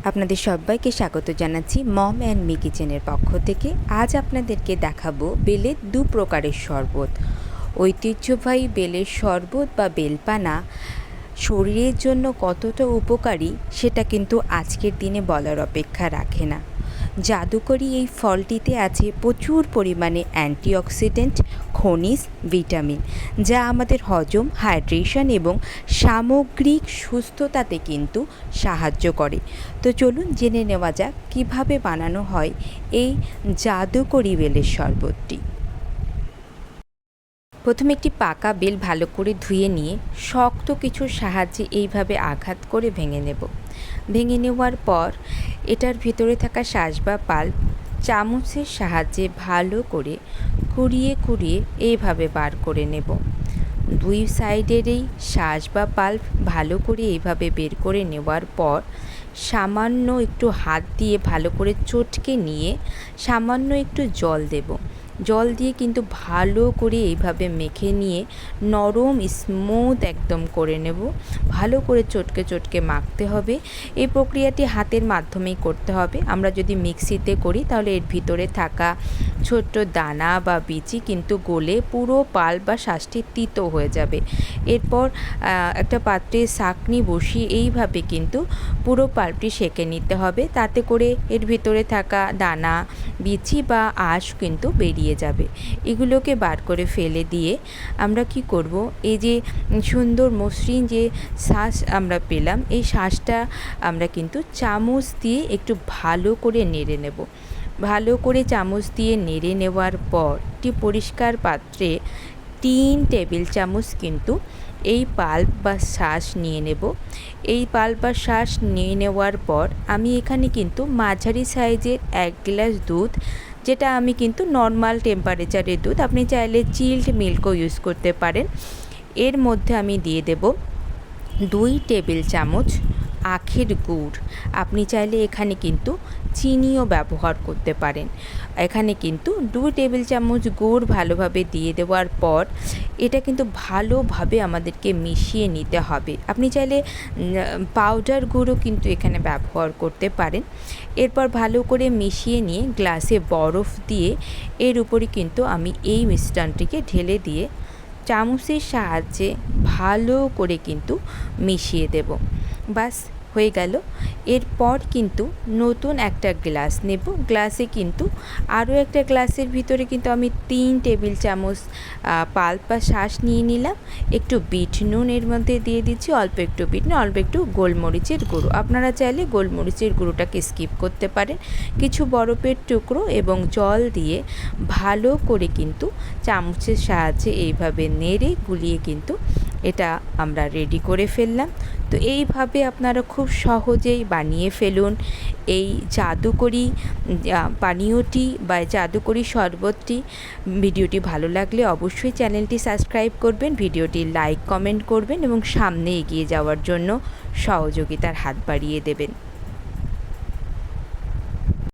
আপনাদের সবাইকে স্বাগত জানাচ্ছি মম অ্যান্ড মি কিচেনের পক্ষ থেকে। আজ আপনাদেরকে দেখাবো বেলের দু প্রকারের শরবত। ঐতিহ্যবাহী বেলের শরবত বা বেলপানা শরীরের জন্য কতটা উপকারী সেটা কিন্তু আজকের দিনে বলার অপেক্ষা রাখে না। জাদুকরী এই ফলটিতে আছে প্রচুর পরিমাণে অ্যান্টিঅক্সিডেন্ট, খনিজ, ভিটামিন, যা আমাদের হজম, হাইড্রেশন এবং সামগ্রিক সুস্থতাতে কিন্তু সাহায্য করে। তো চলুন জেনে নেওয়া যাক কীভাবে বানানো হয় এই জাদুকরী বেলের শরবতটি। প্রথমে একটি পাকা বেল ভালো করে ধুয়ে নিয়ে শক্ত কিছুর সাহায্যে এইভাবে আঘাত করে ভেঙে নেব। ভেঙে নেওয়ার পর এটার ভিতরে থাকা শাঁস বা পাল্প চামচের সাহায্যে ভালো করে কুড়িয়ে কুড়িয়ে এইভাবে বার করে নেব। দুই সাইডের এই শাঁস বা পাল্প ভালো করে এইভাবে বের করে নেওয়ার পর সামান্য একটু হাত দিয়ে ভালো করে চটকে নিয়ে সামান্য একটু জল দেব। জল দিয়ে কিন্তু ভালো করে এইভাবে মেখে নিয়ে নরম স্মুথ একদম করে নেব। ভালো করে চটকে চটকে মাখতে হবে। এই প্রক্রিয়াটি হাতের মাধ্যমেই করতে হবে। আমরা যদি মিক্সিতে করি তাহলে এর ভিতরে থাকা ছোট্ট দানা বা বিচি কিন্তু গলে পুরো পাল বা শাঁসটি তিতো হয়ে যাবে। এরপর একটা পাত্রে ছাঁকনি বসিয়ে এইভাবে কিন্তু পুরো পাল্পটি সেঁকে নিতে হবে। তাতে করে এর ভিতরে থাকা দানা, বিচি বা আঁশ কিন্তু বেরিয়ে যাবে। এগুলোকে বার করে ফেলে দিয়ে আমরা কি করব, এই যে সুন্দর মসৃণ যে শাঁস আমরা পেলাম, এই শাঁসটা আমরা কিন্তু চামচ দিয়ে একটু ভালো করে নেড়ে নেব। ভালো করে চামচ দিয়ে নেড়ে নেওয়ার পর একটি পরিষ্কার পাত্রে 3 টেবিল চামচ কিন্তু এই পাল্প বা শাঁস নিয়ে নেব। এই পাল্প বা শাঁস নিয়ে নেওয়ার পর আমি এখানে কিন্তু মাঝারি সাইজের 1 গ্লাস দুধ, যেটা আমি কিন্তু নর্মাল টেম্পারেচারের দুধ, আপনি চাইলে চিল্ড মিল্কও ইউজ করতে পারেন। এর মধ্যে আমি দিয়ে দেব 2 টেবিল চামচ আখের গুড়। আপনি চাইলে এখানে কিন্তু চিনিও ব্যবহার করতে পারেন। এখানে কিন্তু 2 টেবিল চামচ গুড় ভালোভাবে দিয়ে দেওয়ার পর এটা কিন্তু ভালোভাবে আমাদেরকে মিশিয়ে নিতে হবে। আপনি চাইলে পাউডার গুঁড়ো কিন্তু এখানে ব্যবহার করতে পারেন। এরপর ভালো করে মিশিয়ে নিয়ে গ্লাসে বরফ দিয়ে এর উপরে কিন্তু আমি এই মিশ্রণটিকে ঢেলে দিয়ে চামচের সাহায্যে ভালো করে কিন্তু মিশিয়ে দেব। বাস হয়ে গেল। এরপর কিন্তু নতুন একটা গ্লাস নেব। গ্লাসে কিন্তু আরও একটা গ্লাসের ভিতরে কিন্তু আমি 3 টেবিল চামচ পাল্প বা শাঁস নিয়ে নিলাম। একটু বিট নুন এর মধ্যে দিয়ে দিচ্ছি, অল্প একটু বিট নুন, অল্প একটু গোলমরিচের গুঁড়ো। আপনারা চাইলে গোলমরিচের গুঁড়োটাকে স্কিপ করতে পারেন। কিছু বরফের টুকরো এবং জল দিয়ে ভালো করে কিন্তু চামচের সাহায্যে এইভাবে নেড়ে গুলিয়ে কিন্তু এটা আমরা রেডি করে ফেললাম। তো এইভাবে আপনারা খুব সহজেই বানিয়ে ফেলুন এই জাদুকরী পানীয়টি বা জাদুকরী শরবতটি। ভিডিওটি ভালো লাগলে অবশ্যই চ্যানেলটি সাবস্ক্রাইব করবেন, ভিডিওটি লাইক কমেন্ট করবেন এবং সামনে এগিয়ে যাওয়ার জন্য সহযোগিতার হাত বাড়িয়ে দেবেন।